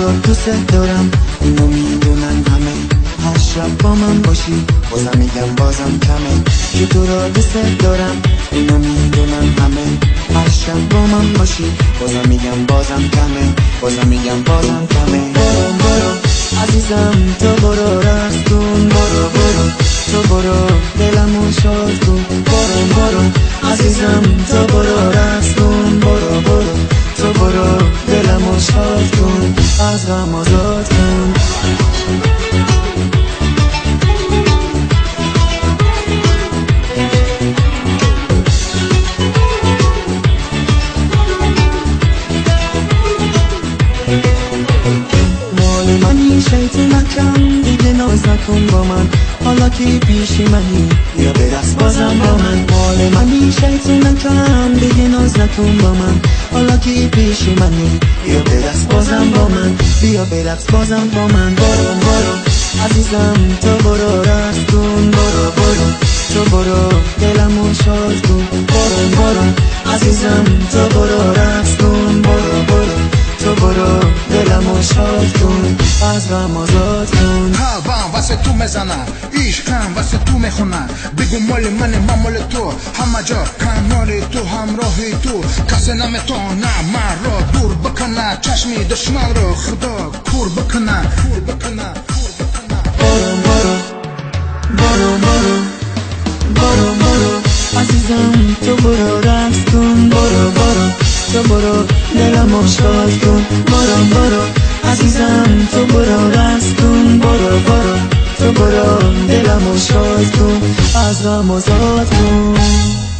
رو دوست دارم، اینو میدونن همه. هر شب با من باشی بازم میگم بازم کمه. که تو رو دوست دارم، اینو میدونن همه. هر شب با من باشی بازم میگم بازم کمه. بازم میگم بازم کمه. برو برو عزیزم تو برو رقص کن. برو برو تو برو دلمو شاد کن. برو برو عزیزم تو برو رقص کن. برو برو تو برو دلمو شاد کن. از غم آزاد کن. شیطونکم دیگه ناز نکن با من، حالا که پیشی منی بیا برقص بازم با من. مال منی شیطونکم دیگه ناز نکن با من، حالا که پیشی منی بیا برقص بازم با من. بیا برقص بازم با من. برو برو عزیزم تو برو رقص کن. برو برو تو برو دلمو شاد کن. برو برو عزیزم تو برو رقص کن. برو برو تو برو دلمو شاد کن. از غم آزاد کن. قلبم واسه تو میزنم، عشقم واسه تو میخونم. بگو مال منه من مال تو، همه جا کنار تو همراهی تو. کسی نمیتونه من را دور بکنه، چشمی دشمن رو خدا کور بکنه. برو برو برو برو برو برو عزیزم تو برو رقص کن. برو برو تو برو دلمو شاد کن. برو برو عزیزم تو برو رقص کن. برو برو تو برو دلمو شاد کن. از غم آزاد کن.